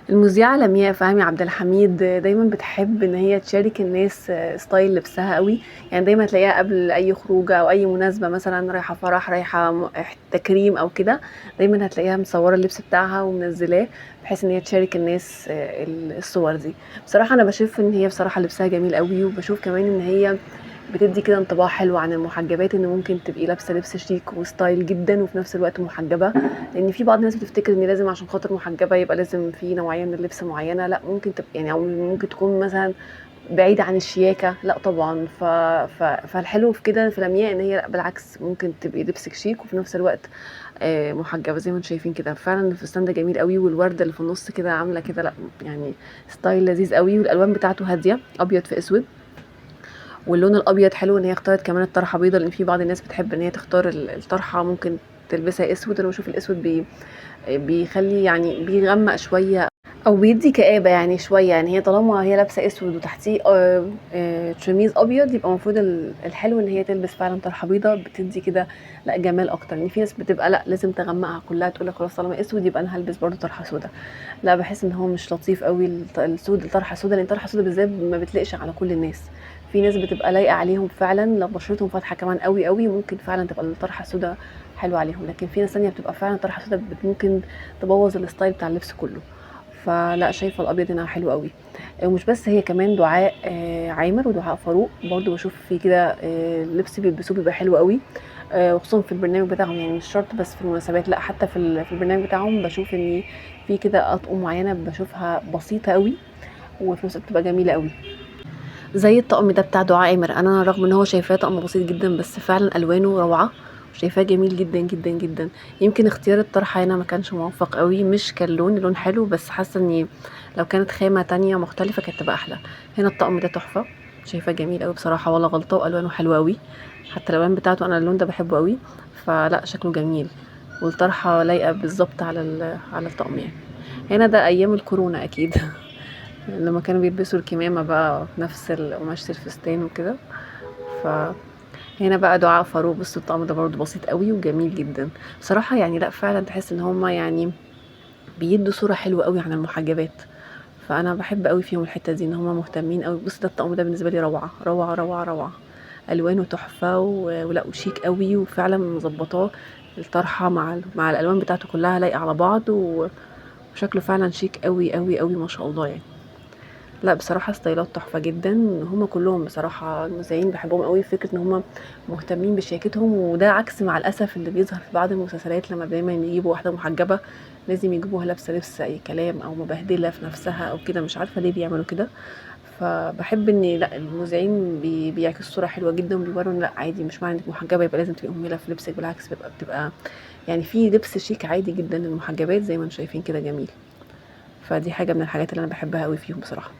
المذيعة لمياء فهمي عبد الحميد دايما بتحب ان هي تشارك الناس ستايل لبسها قوي. يعني دايما تلاقيها قبل اي خروجه او اي مناسبه، مثلا رايحه فرح، رايحه تكريم او كده، دايما هتلاقيها مصوره اللبس بتاعها ومنزلاه، بحيث ان هي تشارك الناس الصور دي. بصراحه انا بشوف ان هي بصراحه لبسها جميل قوي، وبشوف كمان ان هي بتدي كده انطباع حلو عن المحجبات، ان ممكن تبقي لابسه لبس شيك وستايل جدا وفي نفس الوقت محجبه. لان في بعض الناس بتفتكر ان لازم عشان خاطر محجبه يبقى لازم في نوعيه من اللبس معينه، لا ممكن تبقى يعني، او ممكن تكون مثلا بعيده عن الشياكه، لا طبعا. فالحلو في كده في لمياء ان هي لا بالعكس، ممكن تبقي لبسك شيك وفي نفس الوقت محجبه زي ما انتم شايفين كده. فعلا الفستان ده جميل قوي، والورده اللي في النص كده عامله كده لا يعني ستايل لذيذ قوي، والالوان بتاعته هاديه، ابيض في اسود. واللون الابيض حلو ان هي اختارت كمان الطرحه بيضه، لان في بعض الناس بتحب ان هي تختار الطرحه ممكن تلبسها اسود. انا بشوف الاسود بيخلي يعني بيغمق شويه، او بيدي كآبة يعني شويه. يعني هي طالما هي لابسه اسود وتحتيه شميز ابيض، يبقى المفروض الحلو ان هي تلبس فعلا طرحه بيضه، بتدي كده لا جمال اكتر. يعني في ناس بتبقى لا لازم تغمقها كلها، تقول لك خلاص طالما اسود يبقى انا هلبس برضو طرحه سودا. لا بحس ان هو مش لطيف قوي السود، الطرحه السودا، لان الطرحه السودا بالذات ما بتليقش على كل الناس. في ناس بتبقى لايقه عليهم فعلا، لو بشرتهم فاتحه كمان قوي قوي ممكن فعلا تبقى الطرحه السودا حلوه عليهم، لكن في ناس ثانيه بتبقى فعلا طرحه سودا ممكن تبوظ الستايل بتاع اللبس كله. فلا شايفه الابيض هنا حلو قوي. ومش بس هي، كمان دعاء عامر ودعاء فاروق برضو بشوف في كده لبس بيلبسوه بيبقى حلو قوي. وخصوصا في البرنامج بتاعهم، يعني مش شرط بس في المناسبات، لا حتى في البرنامج بتاعهم بشوف ان في كده اطقم معينه بشوفها بسيطه قوي، وفي نفس الوقت بتبقى جميله قوي. زي الطقم ده بتاع دعاء عامر، انا رغم ان هو شايفاه طقم بسيط جدا بس فعلا الوانه روعه، شايفاه جميل جدا جدا جدا. يمكن اختيار الطرحه هنا ما كانش موفق قوي، مش كان لون حلو، بس حاسه اني لو كانت خامه تانية مختلفه كانت تبقى احلى. هنا الطقم ده تحفه، شايفاه جميل قوي بصراحه ولا غلطه، والوانه حلوه قوي، حتى الالوان بتاعته انا اللون ده بحبه قوي، فلا شكله جميل. والطرحه لايقه بالظبط على الطقم يعني. هنا ده ايام الكورونا اكيد لما كانوا بيلبسوا الكمامة بقى نفس قماشة الفستان وكده. فهنا بقى دعاء فاروق، بص الطقم ده برضو بسيط قوي وجميل جدا بصراحة. يعني لا فعلا تحس ان هما يعني بيدوا صورة حلوة قوي عن المحجبات، فانا بحب قوي فيهم الحتة دي ان هما مهتمين قوي. بص ده الطقم ده بالنسبة لي روعة روعة روعة روعة، الوانه تحفة ولا وشيك قوي، وفعلا مظبطاه الطرحة مع الالوان بتاعته كلها لايقة على بعض، وشكله فعلا شيك قوي قوي قوي ما شاء الله يعني. لا بصراحة ستايلات تحفة جدا، هما كلهم بصراحة المذيعين بحبهم قوي، فكرة ان هما مهتمين بشياكتهم، وده عكس مع الأسف اللي بيظهر في بعض المسلسلات، لما دايما يجيبوا واحدة محجبة لازم يجيبوها لابسة لبس أي كلام أو مبهدلة في نفسها أو كده، مش عارفة ليه بيعملوا كده. فبحب ان لا المذيعين بيعكسوا صورة حلوة جدا، وبيوروا ان لا عادي، مش معنى انك محجبة يبقى لازم تبقي مهملة في لبسك، بالعكس بتبقى يعني في لبس شيك عادي جدا للمحجبات زي ما انتم شايفين كده جميل. فدي حاجة من الحاجات اللي انا بحبها قوي فيهم بصراحة.